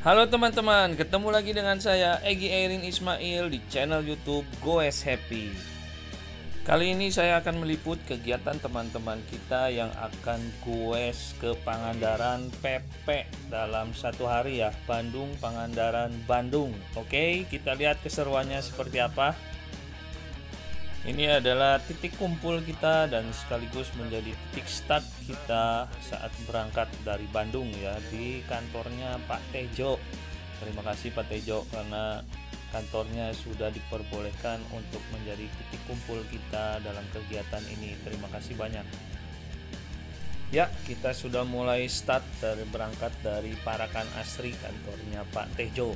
Halo teman-teman, ketemu lagi dengan saya Egi Erin Ismail di channel YouTube Goes Happy. Kali ini saya akan meliput kegiatan teman-teman kita yang akan goes ke Pangandaran PP dalam satu hari ya, Bandung Pangandaran Bandung. Oke, kita lihat keseruannya seperti apa. Ini adalah titik kumpul kita dan sekaligus menjadi titik start kita saat berangkat dari Bandung ya, di kantornya Pak Tejo. Terima kasih Pak Tejo karena kantornya sudah diperbolehkan untuk menjadi titik kumpul kita dalam kegiatan ini. Terima kasih banyak. Ya, kita sudah mulai start dari berangkat dari Parakan Asri, kantornya Pak Tejo.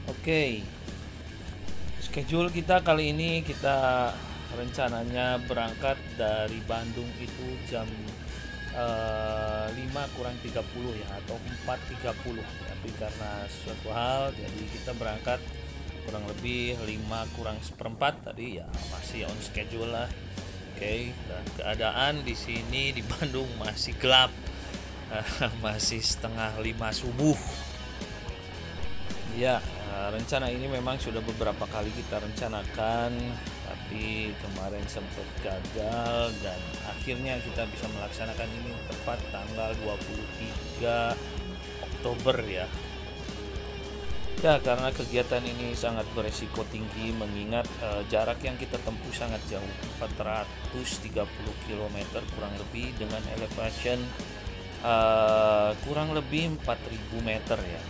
Oke. Schedule kita kali ini, kita rencananya berangkat dari Bandung itu jam 5:30 ya, atau 4:30. Tapi karena suatu hal jadi kita berangkat kurang lebih 5:45 tadi ya, masih on schedule lah. Oke, dan keadaan di sini di Bandung masih gelap. Masih setengah 5 subuh. Ya, rencana ini memang sudah beberapa kali kita rencanakan, tapi kemarin sempat gagal dan akhirnya kita bisa melaksanakan ini tepat tanggal 23 Oktober ya. Ya, karena kegiatan ini sangat beresiko tinggi mengingat jarak yang kita tempuh sangat jauh, 430 km kurang lebih, dengan elevation kurang lebih 4.000 meter ya.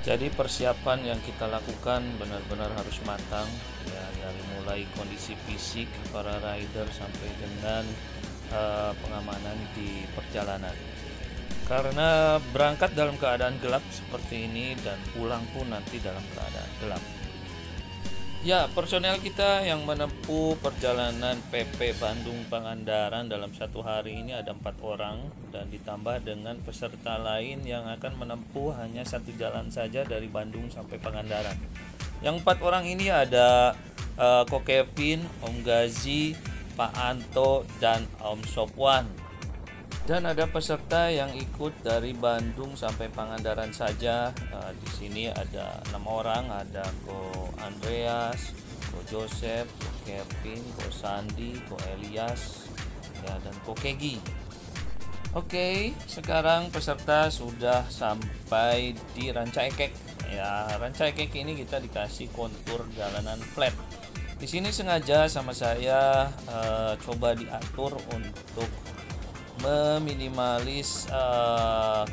Jadi persiapan yang kita lakukan benar-benar harus matang ya, dari mulai kondisi fisik para rider sampai dengan pengamanan di perjalanan. Karena berangkat dalam keadaan gelap seperti ini dan pulang pun nanti dalam keadaan gelap. Ya, personel kita yang menempuh perjalanan PP Bandung Pangandaran dalam satu hari ini ada 4 orang, dan ditambah dengan peserta lain yang akan menempuh hanya satu jalan saja dari Bandung sampai Pangandaran. Yang 4 orang ini ada Ko Kevin, Om Gazi, Pak Anto, dan Om Sopwan. Dan ada peserta yang ikut dari Bandung sampai Pangandaran saja. Di sini ada 6 orang, ada Ko Andreas, Ko Joseph, Ko Kevin, Ko Sandi, Ko Elias, ya, dan Ko Kegi. Oke, sekarang peserta sudah sampai di Ranca Ekek. Ya, Ranca Ekek ini kita dikasih kontur jalanan flat. Di sini sengaja sama saya coba diatur untuk meminimalis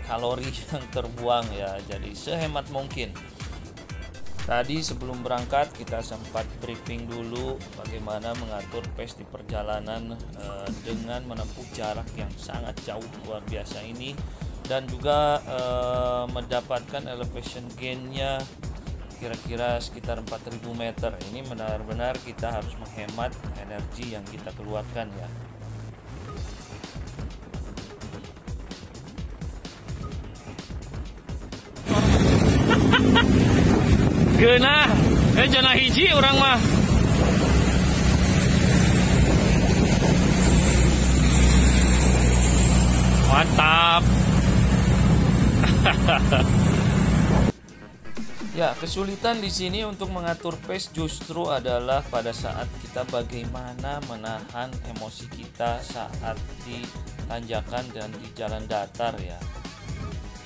kalori yang terbuang ya, jadi sehemat mungkin. Tadi sebelum berangkat kita sempat briefing dulu bagaimana mengatur pace di perjalanan dengan menempuh jarak yang sangat jauh luar biasa ini, dan juga mendapatkan elevation gain-nya kira-kira sekitar 4.000 meter. Ini benar-benar kita harus menghemat energi yang kita keluarkan ya. Geunah, janah hiji orang mah. Mantap. Ya, kesulitan di sini untuk mengatur pace justru adalah pada saat kita bagaimana menahan emosi kita saat di tanjakan dan di jalan datar ya.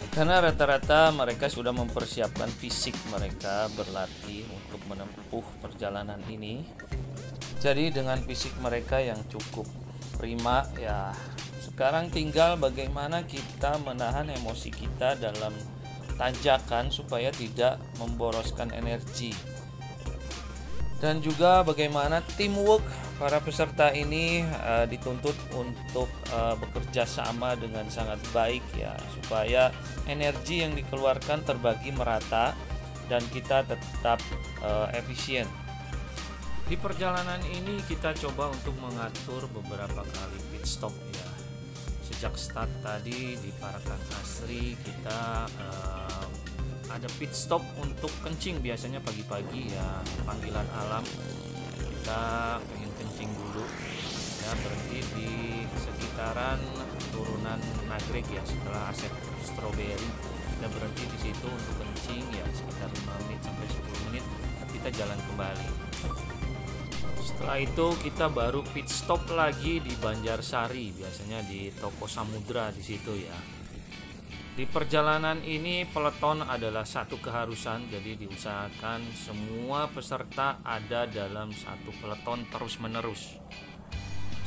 Karena rata-rata mereka sudah mempersiapkan fisik mereka berlatih untuk menempuh perjalanan ini. Jadi dengan fisik mereka yang cukup prima ya, sekarang tinggal bagaimana kita menahan emosi kita dalam tanjakan supaya tidak memboroskan energi. Dan juga bagaimana teamwork para peserta ini dituntut untuk bekerja sama dengan sangat baik ya, supaya energi yang dikeluarkan terbagi merata dan kita tetap efisien. Di perjalanan ini kita coba untuk mengatur beberapa kali pit stop ya. Sejak start tadi di Parakan Asri kita ada pit stop untuk kencing, biasanya pagi-pagi ya, panggilan alam. Kita pengen kencing dulu ya, berhenti di sekitaran turunan Nagreg ya, setelah Asep Strawberry kita kita berhenti di situ untuk kencing ya sekitar 5 menit sampai 10 menit, kita jalan kembali. Setelah itu kita baru pit stop lagi di Banjarsari, biasanya di toko Samudra di situ ya. Di perjalanan ini peleton adalah satu keharusan, jadi diusahakan semua peserta ada dalam satu peleton terus-menerus.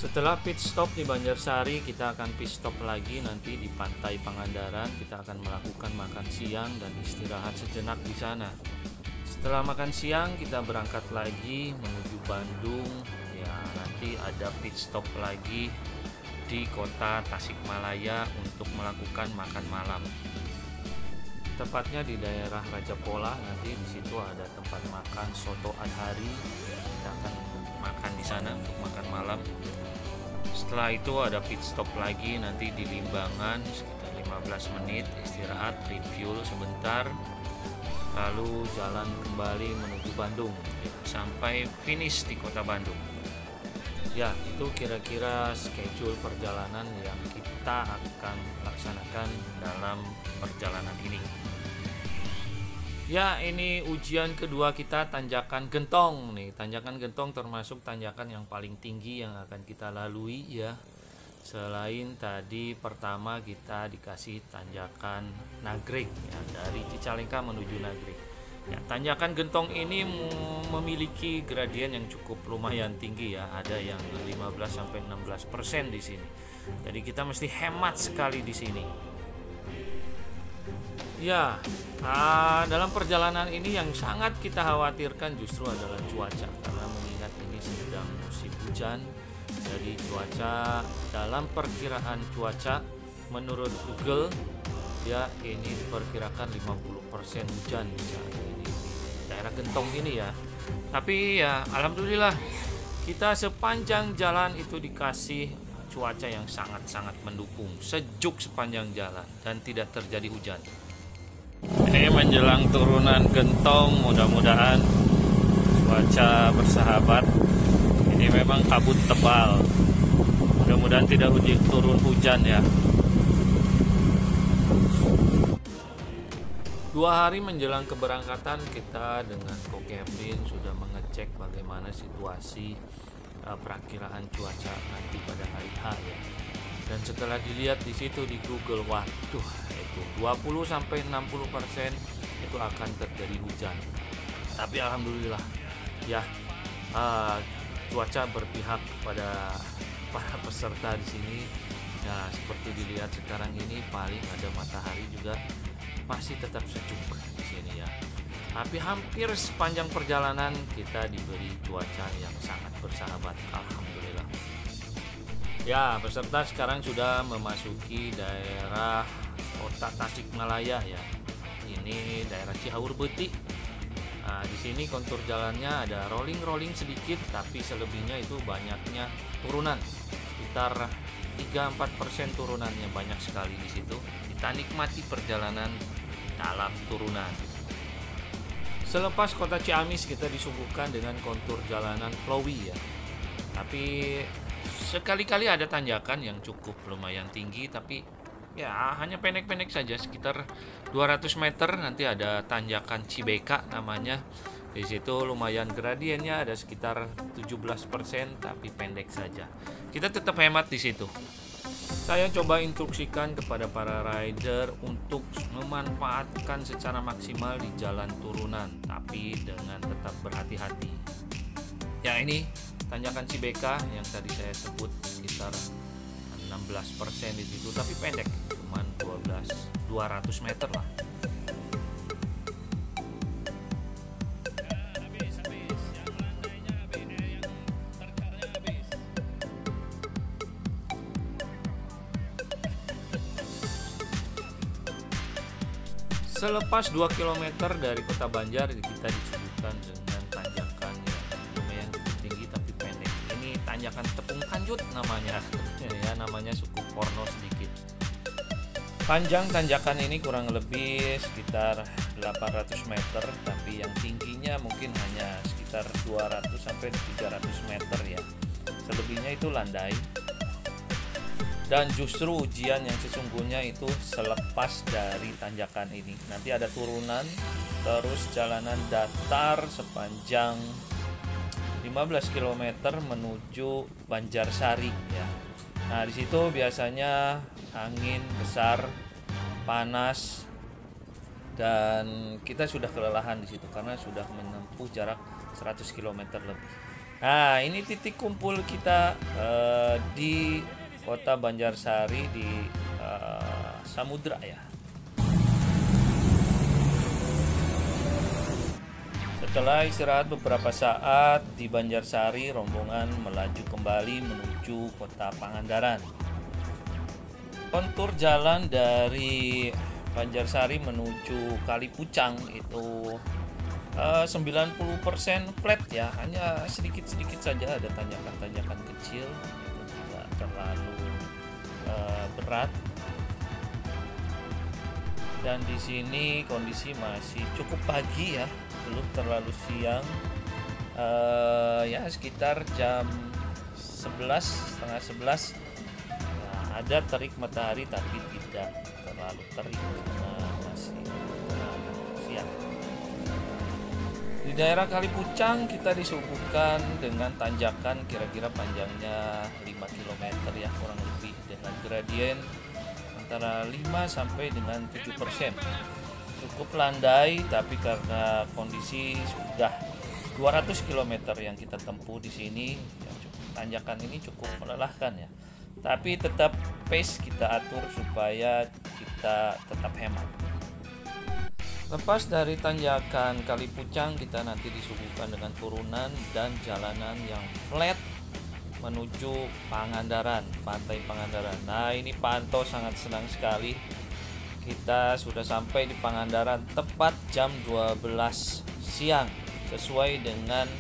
Setelah pit stop di Banjarsari, kita akan pit stop lagi nanti di Pantai Pangandaran. Kita akan melakukan makan siang dan istirahat sejenak di sana. Setelah makan siang, kita berangkat lagi menuju Bandung. Ya, nanti ada pit stop lagi di kota Tasikmalaya untuk melakukan makan malam. Tepatnya di daerah Raja Polah, nanti di situ ada tempat makan soto Adhari. Kita akan makan di sana untuk makan malam. Setelah itu ada pit stop lagi nanti di Limbangan sekitar 15 menit istirahat, refuel sebentar, lalu jalan kembali menuju Bandung sampai finish di kota Bandung. Ya, itu kira-kira schedule perjalanan yang kita akan laksanakan dalam perjalanan ini. Ya, ini ujian kedua kita, tanjakan Gentong nih. Tanjakan Gentong termasuk tanjakan yang paling tinggi yang akan kita lalui ya. Selain tadi pertama kita dikasih tanjakan Nagreg ya, dari Cicalengka menuju Nagreg. Ya, tanjakan Gentong ini memiliki gradien yang cukup lumayan tinggi ya, ada yang 15-16% di sini. Jadi kita mesti hemat sekali di sini. Ya, dalam perjalanan ini yang sangat kita khawatirkan justru adalah cuaca, karena mengingat ini sedang musim hujan. Jadi cuaca, dalam perkiraan cuaca menurut Google ya, ini diperkirakan 50% hujan di daerah Gentong ini ya. Tapi ya alhamdulillah kita sepanjang jalan itu dikasih cuaca yang sangat-sangat mendukung, sejuk sepanjang jalan dan tidak terjadi hujan. Ini menjelang turunan Gentong, mudah-mudahan cuaca bersahabat. Ini memang kabut tebal, mudah-mudahan tidak turun hujan ya. 2 hari menjelang keberangkatan, kita dengan Ko Kevin sudah mengecek bagaimana situasi perakiraan cuaca nanti pada hari H ya. Dan setelah dilihat di situ di Google, waduh, itu 20-60% itu akan terjadi hujan. Tapi alhamdulillah ya, cuaca berpihak pada para peserta di sini. Nah, seperti dilihat sekarang ini paling ada matahari juga, masih tetap sejuk di sini ya. Tapi hampir sepanjang perjalanan kita diberi cuaca yang sangat bersahabat, alhamdulillah. Ya, peserta sekarang sudah memasuki daerah kota Tasikmalaya ya. Ini daerah Cihaur Beuti. Nah, di sini kontur jalannya ada rolling sedikit, tapi selebihnya itu banyaknya turunan. Sekitar 3-4% turunannya, banyak sekali di situ. Kita nikmati perjalanan dalam turunan. Selepas kota Ciamis kita disuguhkan dengan kontur jalanan flowy ya. Tapi sekali-kali ada tanjakan yang cukup lumayan tinggi, tapi ya hanya pendek-pendek saja, sekitar 200 meter nanti ada tanjakan Cibeka namanya. Di situ lumayan gradiennya, ada sekitar 17%, tapi pendek saja. Kita tetap hemat di situ. Saya coba instruksikan kepada para rider untuk memanfaatkan secara maksimal di jalan turunan, tapi dengan tetap berhati-hati. Ya, ini tanjakan Cibeka yang tadi saya sebut sekitar 16% di situ, tapi pendek, cuman 200 meter lah. Selepas 2 km dari kota Banjar, kita disuguhkan dengan tanjakan yang lumayan cukup tinggi tapi pendek. Ini tanjakan Tepung Kanjut namanya, ya namanya suku Porno sedikit. Panjang tanjakan ini kurang lebih sekitar 800 meter, tapi yang tingginya mungkin hanya sekitar 200-300 meter ya. Selebihnya itu landai. Dan justru ujian yang sesungguhnya itu selepas lepas dari tanjakan ini. Nanti ada turunan, terus jalanan datar sepanjang 15 km menuju Banjarsari ya. Nah, di situ biasanya angin besar, panas, dan kita sudah kelelahan di situ karena sudah menempuh jarak 100 km lebih. Nah, ini titik kumpul kita di kota Banjarsari di Samudra ya. Setelah istirahat beberapa saat di Banjarsari, rombongan melaju kembali menuju kota Pangandaran. Kontur jalan dari Banjarsari menuju Kalipucang itu 90% flat ya, hanya sedikit-sedikit saja ada tanjakan-tanjakan kecil, itu tidak terlalu berat. Dan di sini kondisi masih cukup pagi ya, belum terlalu siang, ya sekitar jam 11, setengah 11. Nah, ada terik matahari tapi tidak terlalu terik karena masih terlalu siang. Di daerah Kalipucang kita disuguhkan dengan tanjakan kira-kira panjangnya 5 km ya, kurang lebih, dengan gradien antara 5 sampai dengan 7%. Cukup landai, tapi karena kondisi sudah 200 km yang kita tempuh di sini, ya tanjakan ini cukup melelahkan ya. Tapi tetap pace kita atur supaya kita tetap hemat. Lepas dari tanjakan Kalipucang, kita nanti disuguhkan dengan turunan dan jalanan yang flat menuju Pangandaran, pantai Pangandaran. Nah, ini Pak Anto sangat senang sekali. Kita sudah sampai di Pangandaran tepat jam 12 siang, sesuai dengan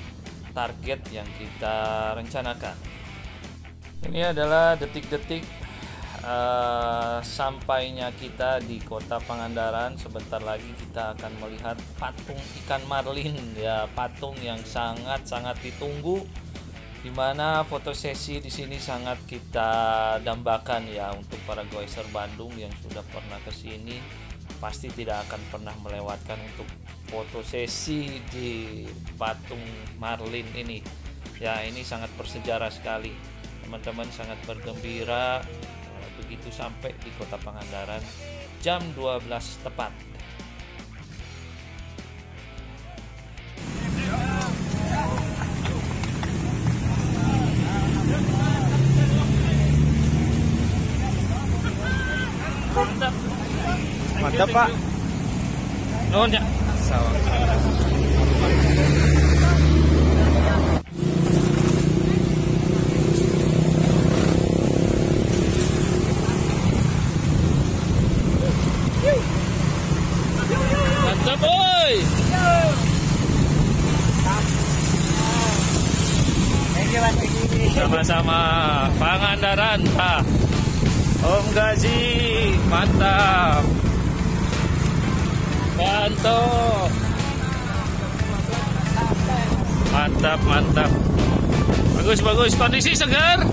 target yang kita rencanakan. Ini adalah detik-detik sampainya kita di kota Pangandaran. Sebentar lagi kita akan melihat patung ikan marlin ya, patung yang sangat-sangat ditunggu, dimana fotosesi di sini sangat kita dambakan ya. Untuk para goiser Bandung yang sudah pernah ke sini pasti tidak akan pernah melewatkan untuk fotosesi di patung marlin ini ya. Ini sangat bersejarah sekali, teman-teman sangat bergembira begitu sampai di kota Pangandaran jam 12 tepat. Mantap Pak. Nuhun ya. Mantap boy. Sama-sama Pangandaran Pak. Om Gazi, mantap. Bantu. Mantap. Bagus, kondisi segar.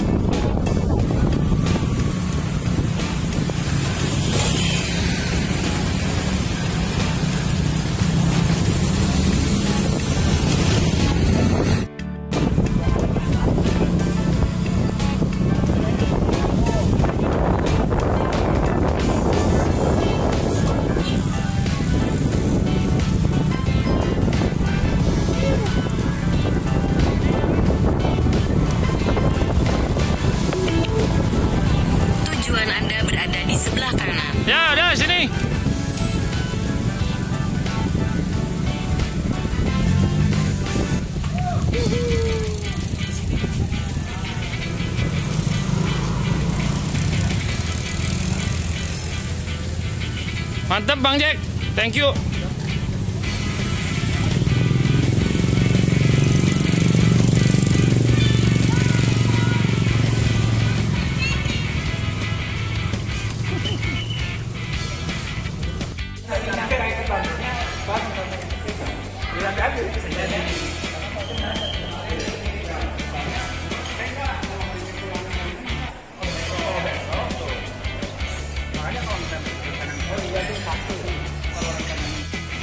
Ya, udah sini. Mantap Bang Jack. Thank you.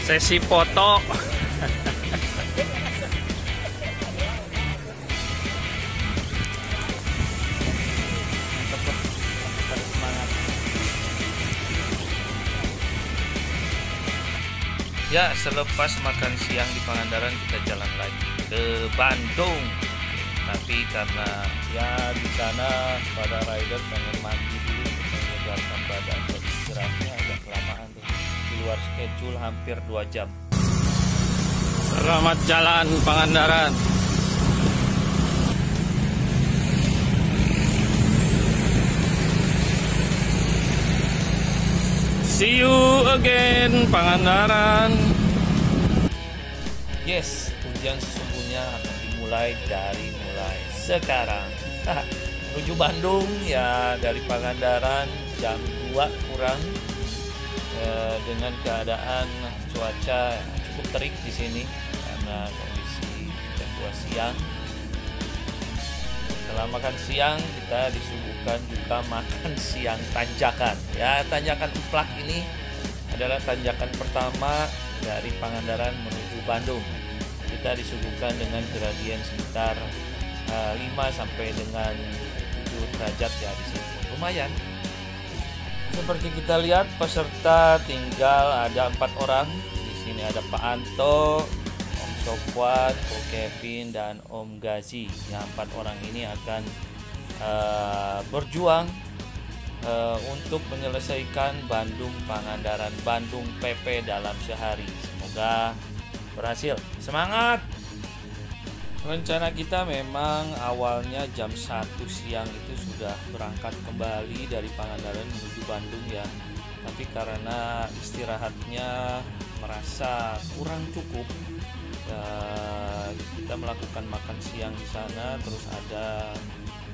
Sesi foto. Ya, selepas makan siang di Pangandaran kita jalan lagi ke Bandung. Tapi karena ya di sana pada rider pengen mandi dulu untuk menyegarkan badan, jadi istirahatnya agak kelamaan tuh. Di luar schedule hampir 2 jam. Selamat jalan Pangandaran. See you again Pangandaran. Yes, ujian sesungguhnya akan dimulai dari mulai sekarang. Menuju Bandung ya dari Pangandaran jam 2 kurang, dengan keadaan cuaca cukup terik di sini karena kondisi jam 2 siang. Setelah makan siang kita disuguhkan juga makan siang tanjakan. Ya, tanjakan Emplak ini adalah tanjakan pertama dari Pangandaran menuju Bandung. Kita disuguhkan dengan gradien sekitar 5 sampai dengan 7 derajat ya di sini. Lumayan. Seperti kita lihat peserta tinggal ada 4 orang. Di sini ada Pak Anto, Om Sofwan, Ko Kevin, dan Om Gazi. Yang 4 orang ini akan berjuang untuk menyelesaikan Bandung Pangandaran, Bandung PP dalam sehari. Semoga berhasil. Semangat! Rencana kita memang awalnya jam 1 siang itu sudah berangkat kembali dari Pangandaran menuju Bandung ya. Tapi karena istirahatnya merasa kurang cukup, kita melakukan makan siang di sana. Terus ada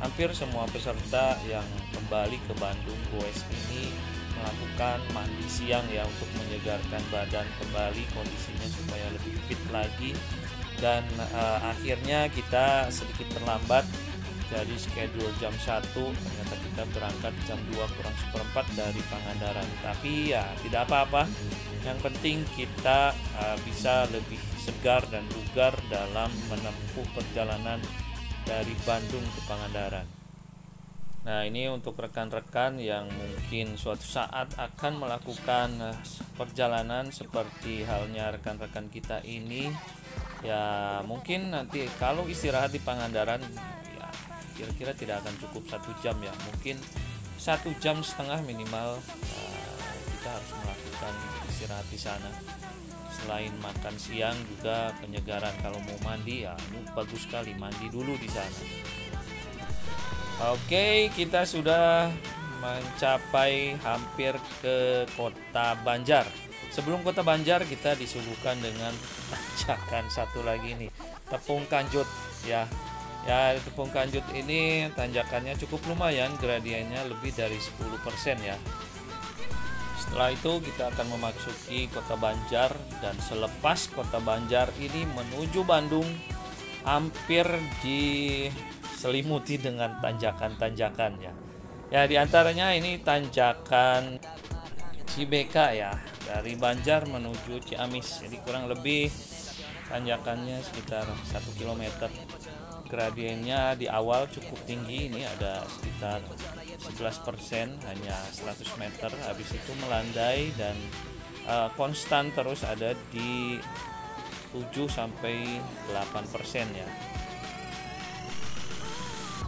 hampir semua peserta yang kembali ke Bandung Goes ini melakukan mandi siang ya untuk menyegarkan badan kembali, kondisinya supaya lebih fit lagi. Dan akhirnya kita sedikit terlambat, jadi schedule jam 1 ternyata kita berangkat jam 2 kurang seperempat dari Pangandaran. Tapi ya tidak apa-apa, yang penting kita bisa lebih segar dan bugar dalam menempuh perjalanan dari Bandung ke Pangandaran. Nah, ini untuk rekan-rekan yang mungkin suatu saat akan melakukan perjalanan seperti halnya rekan-rekan kita ini. Ya mungkin nanti kalau istirahat di Pangandaran ya kira-kira tidak akan cukup 1 jam ya, mungkin 1,5 jam minimal kita harus melakukan istirahat di sana. Selain makan siang juga penyegaran, kalau mau mandi ya bagus sekali mandi dulu di sana. Oke, kita sudah mencapai hampir ke Kota Banjar. Sebelum Kota Banjar kita disuguhkan dengan tanjakan satu lagi nih, Tepung Kanjut ya. Ya, Tepung Kanjut ini tanjakannya cukup lumayan, gradiennya lebih dari 10% ya. Setelah itu kita akan memasuki Kota Banjar, dan selepas Kota Banjar ini menuju Bandung hampir diselimuti dengan tanjakan-tanjakan ya. Ya, diantaranya ini tanjakan Cibeka ya, dari Banjar menuju Ciamis. Jadi kurang lebih tanjakannya sekitar 1 km. Gradiennya di awal cukup tinggi, ini ada sekitar 11%, hanya 100 meter. Habis itu melandai dan konstan terus ada di 7 sampai 8% ya.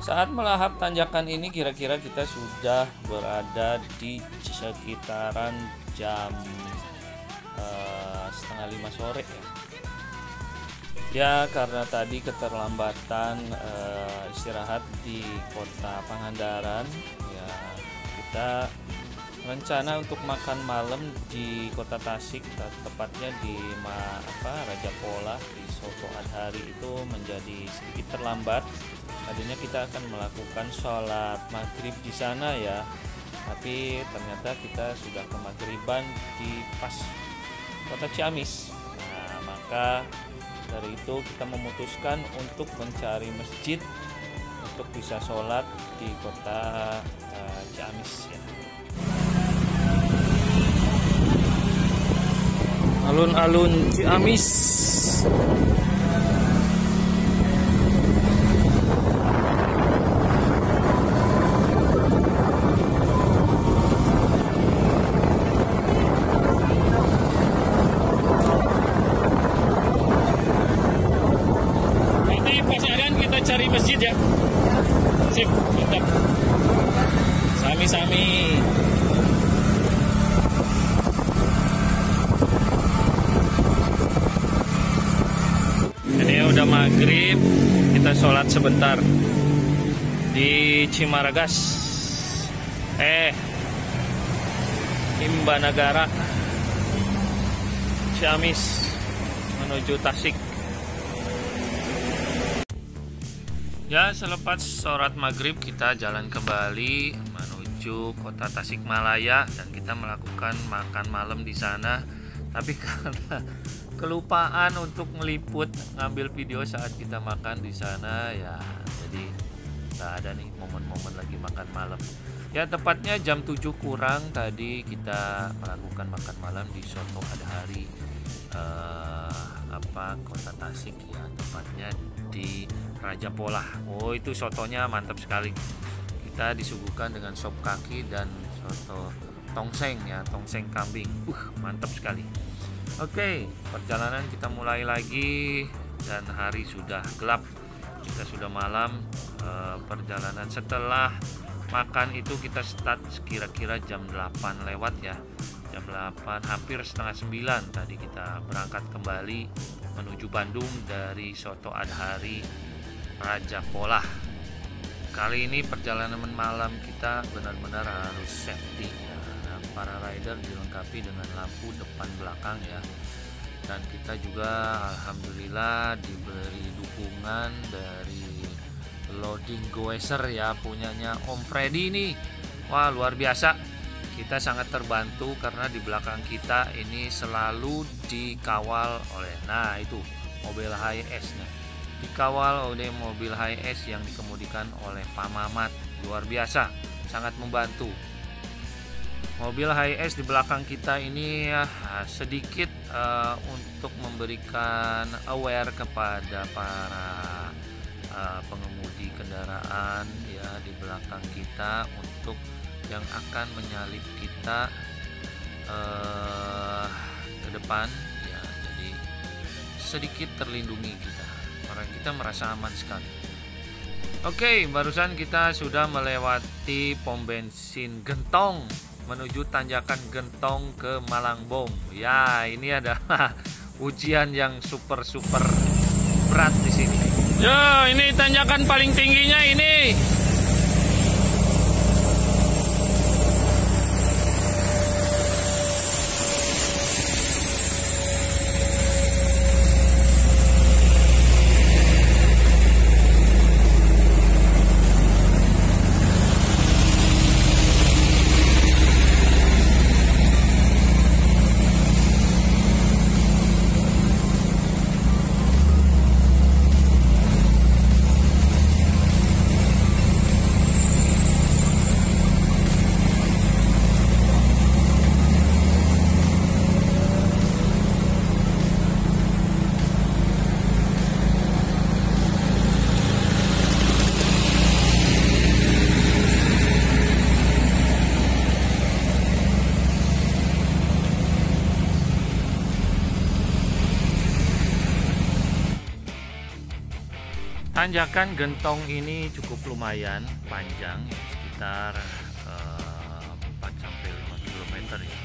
Saat melahap tanjakan ini kira-kira kita sudah berada di sekitaran jam 4:30 sore ya. Ya, karena tadi keterlambatan istirahat di Kota Pangandaran ya, kita rencana untuk makan malam di Kota Tasik, tepatnya di Raja Pola di Soto Adhari itu menjadi sedikit terlambat. Tadinya kita akan melakukan sholat maghrib di sana ya, tapi ternyata kita sudah kemaghriban di pas Kota Ciamis. Nah, maka dari itu kita memutuskan untuk mencari masjid untuk bisa sholat di Kota Ciamis ya. Alun-alun Ciamis. Nanti pas adan kita cari masjid ya. Sip, mantap. Sami-sami. Ini udah maghrib, kita sholat sebentar di Cimaragas, Imbanagara, Ciamis menuju Tasik. Ya, selepas sholat maghrib kita jalan kembali menuju kota Tasikmalaya dan kita melakukan makan malam di sana. Tapi karena kelupaan untuk meliput ngambil video saat kita makan di sana, ya jadi nggak ada nih momen-momen lagi makan malam. Ya, tepatnya jam 7 kurang tadi kita melakukan makan malam di Soto Adhari kota Tasik, ya tepatnya di Raja Polah. Oh, itu sotonya mantap sekali. Kita disuguhkan dengan sop kaki dan soto tongseng, ya tongseng kambing. Mantap sekali. Oke, perjalanan kita mulai lagi dan hari sudah gelap. Kita sudah malam. Perjalanan setelah makan itu kita start kira-kira jam 8 lewat ya. Jam 8 hampir setengah 9 tadi kita berangkat kembali menuju Bandung dari Soto Adhari Raja Polah. Kali ini perjalanan malam kita benar-benar harus safety ya. Para rider dilengkapi dengan lampu depan belakang ya. Dan kita juga alhamdulillah diberi dukungan dari Loading Goeser ya, punyanya Om Freddy nih. Wah, luar biasa. Kita sangat terbantu karena di belakang kita ini selalu dikawal oleh, nah itu mobil HiAce nya. Dikawal oleh mobil HiAce yang dikemudikan oleh Pak Mamat. Luar biasa, sangat membantu. Mobil HiAce di belakang kita ini sedikit untuk memberikan aware kepada para pengemudi kendaraan ya di belakang kita untuk yang akan menyalip kita ke depan ya, jadi sedikit terlindungi kita. Orang kita merasa aman sekali. Oke, barusan kita sudah melewati pom bensin Gentong menuju tanjakan Gentong ke Malangbong. Ya, ini adalah ujian yang super berat di sini. Ya, ini tanjakan paling tingginya ini. Tanjakan Gentong ini cukup lumayan panjang, sekitar 4-5 km ya.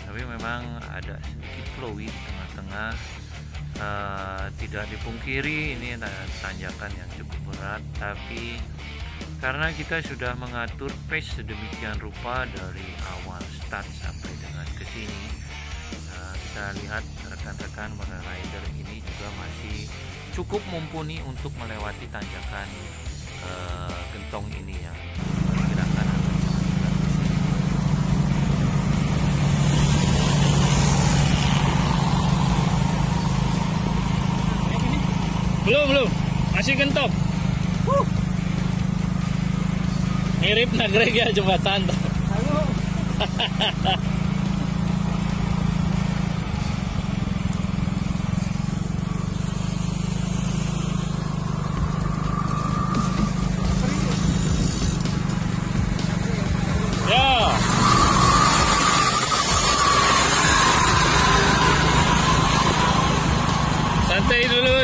Tapi memang ada sedikit flowy di tengah-tengah. Tidak dipungkiri ini tanjakan yang cukup berat, tapi karena kita sudah mengatur pace sedemikian rupa dari awal start sampai dengan ke sini, kita lihat rekan-rekan para rider ini juga masih cukup mumpuni untuk melewati tanjakan Gentong ini ya. Perkirakan belum masih Gentong. Mirip nagreg ya jembatan.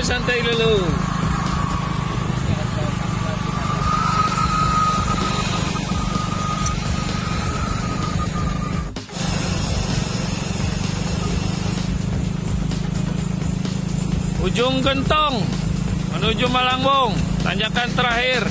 santai dulu. Ujung Gentong menuju Malangbong, tanjakan terakhir.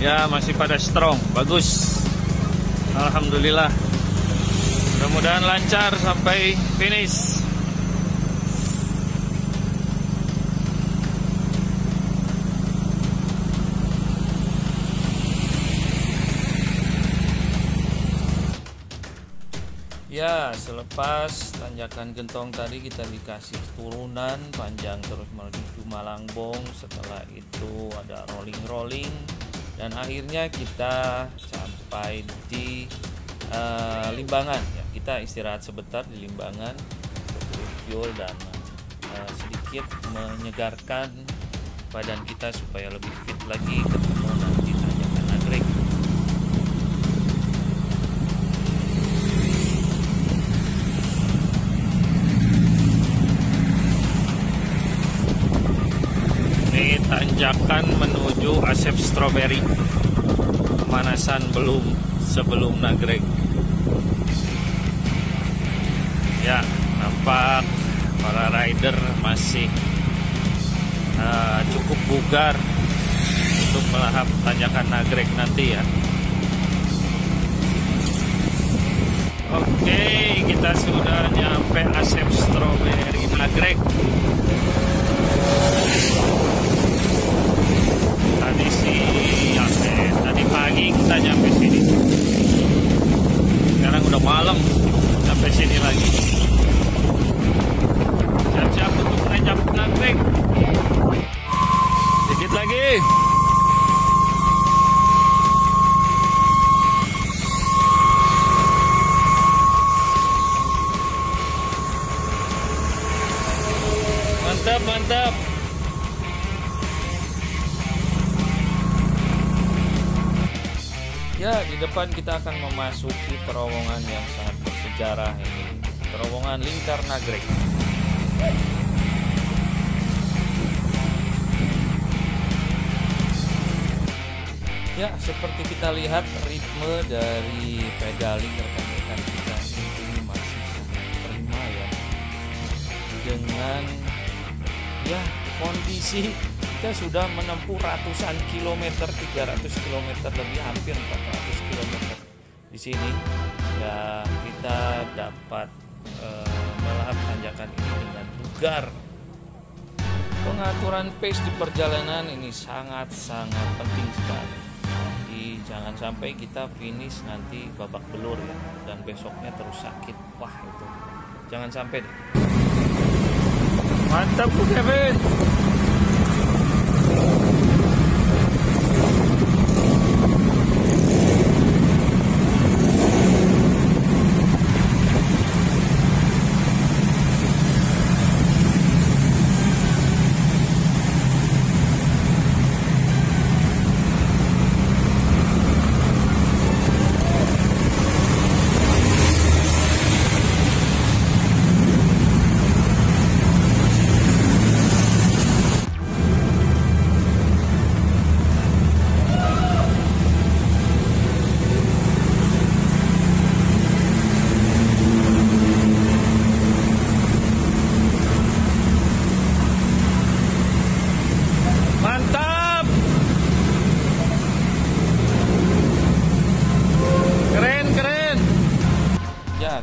Ya, masih pada strong, bagus. Alhamdulillah. Mudah-mudahan lancar sampai finish. Ya, selepas tanjakan Gentong tadi kita dikasih turunan panjang terus menuju Malangbong. Setelah itu ada rolling-rolling dan akhirnya kita sampai di Limbangan. Ya, kita istirahat sebentar di Limbangan untuk fuel dan sedikit menyegarkan badan kita supaya lebih fit lagi ketemu nanti tanjakan Nagrek. Tanjakan menuju Asep Strawberry. Pemanasan sebelum Nagrek. Ya, nampak para rider masih cukup bugar untuk melahap tanjakan Nagrek nanti ya. Oke, kita sudah nyampe Asep Strawberry Nagrek. Tadi pagi kita nyampe sini. Sekarang udah malam, sampai sini lagi. Siap-siap untuk naik Nagrek. Sedikit lagi. Mantap, mantap. Ya, di depan kita akan memasuki terowongan yang sangat bersejarah ini. Terowongan Lingkar Nagrek. Ya, seperti kita lihat ritme dari pedaling rekan-rekan kita ini masih sangat prima ya. Dengan ya kondisi kita sudah menempuh ratusan kilometer, 300 km lebih, hampir 400 km di sini. Ya, kita dapat melahap tanjakan ini dengan bugar. Pengaturan pace di perjalanan ini sangat-sangat penting sekali. Jadi jangan sampai kita finish nanti babak belur ya, dan besoknya terus sakit. Wah, itu jangan sampai deh. Mantap Bu Kevin.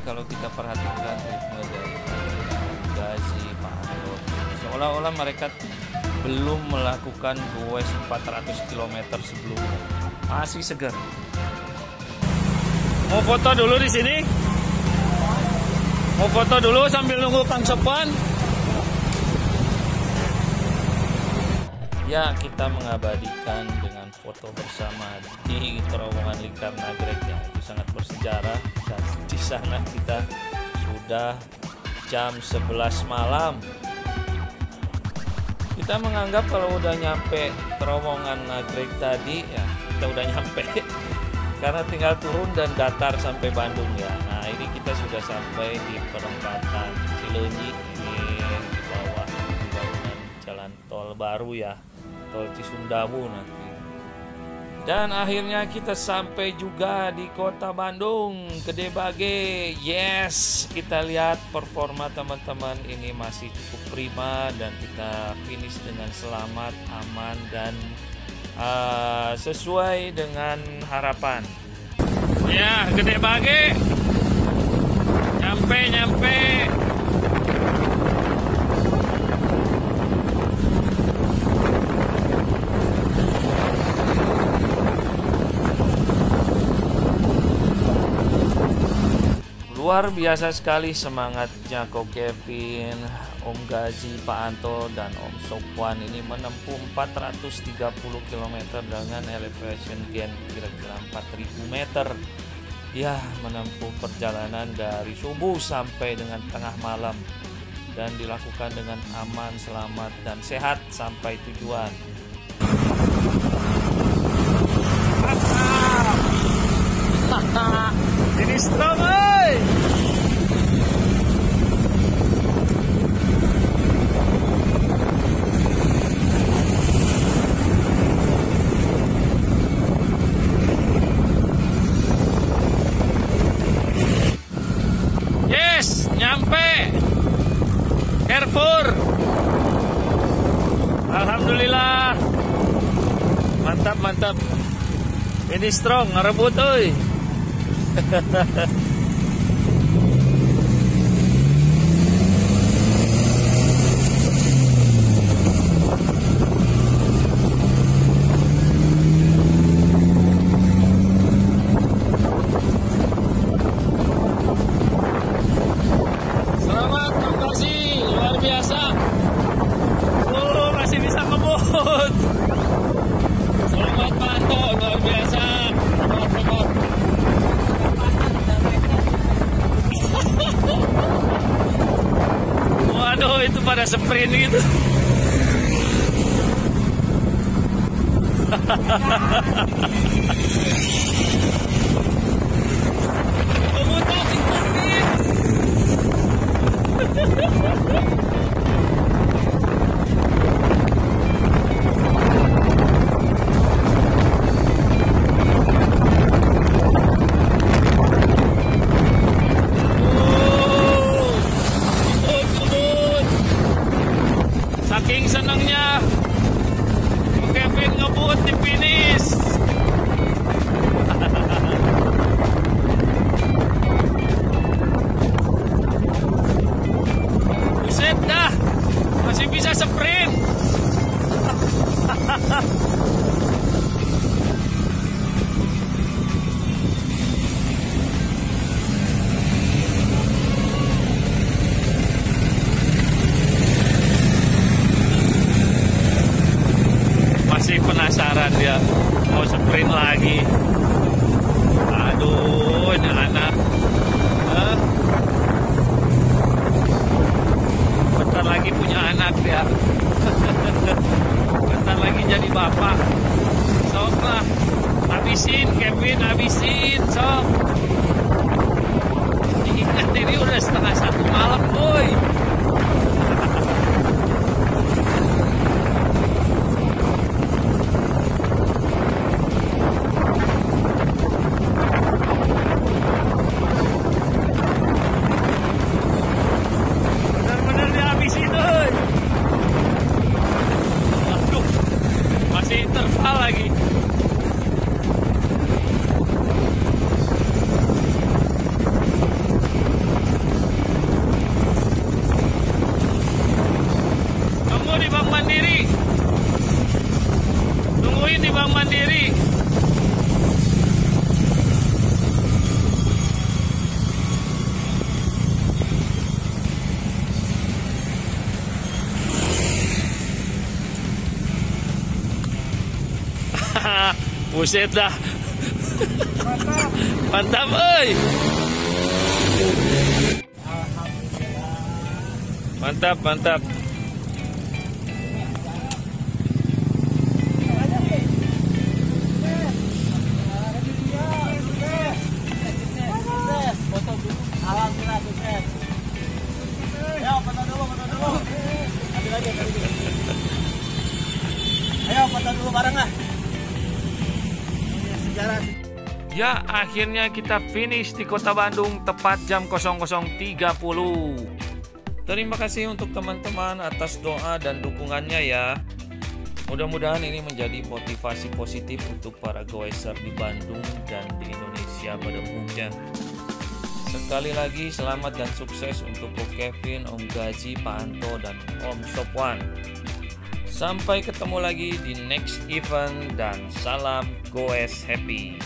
Kalau kita perhatikan ritme dari Gazi, Pak Anton, seolah-olah mereka belum melakukan goes 400 km sebelumnya. Masih segar. Mau foto dulu di sini? Mau foto dulu sambil nunggu Kang Sopan? Ya, kita mengabadikan dengan foto bersama di terowongan Lingkar Nagrek yang itu sangat bersejarah. Dan di sana kita sudah jam 11 malam. Kita menganggap kalau udah nyampe terowongan Nagreg tadi ya kita udah nyampe karena tinggal turun dan datar sampai Bandung ya. Nah ini kita sudah sampai di perempatan Cileunyi, ini di bawah pembangunan jalan tol baru ya, tol Cisundawu nanti. Dan akhirnya kita sampai juga di kota Bandung, Gede Bage. Yes, kita lihat performa teman-teman ini masih cukup prima dan kita finish dengan selamat, aman dan sesuai dengan harapan. Ya, Gede Bage. Nyampe. Luar biasa sekali semangatnya Ko Kevin, Om Gazi, Pak Anto, dan Om Sopwan ini menempuh 430 km dengan elevation gain kira-kira 4000 meter. Ya, menempuh perjalanan dari subuh sampai dengan tengah malam dan dilakukan dengan aman, selamat, dan sehat sampai tujuan. Ini strong, yes, nyampe Carrefour. Alhamdulillah, mantap. Ini strong, ngerebut euy. Selamat, makasih, luar biasa. Oh, masih bisa ngebut. Selamat Pak Anto, luar biasa. Selamat. Waduh, itu pada sprint gitu. Saking senangnya Kevin ngebut di finish. Buset dah, masih bisa sprint. Masih penasaran dia mau sprint lagi. Aduh, ini anak bentar lagi punya anak dia. Bentar lagi jadi bapak. Sok lah, habisin Kevin, habisin sok. Diingat ini udah 1:30 malam boy. Lagi tunggu di Bank Mandiri, tungguin di Bank Mandiri. Buset dah. Mantap euy. Mantap. bareng lah. Ini sejarah. Ya, akhirnya kita finish di Kota Bandung tepat jam 00.30. Terima kasih untuk teman-teman atas doa dan dukungannya ya. Mudah-mudahan ini menjadi motivasi positif untuk para goeser di Bandung dan di Indonesia pada umumnya. Sekali lagi selamat dan sukses untuk Ko Kevin, Om Gaji, Pak Anto, dan Om Sopwan. Sampai ketemu lagi di next event dan salam goes happy.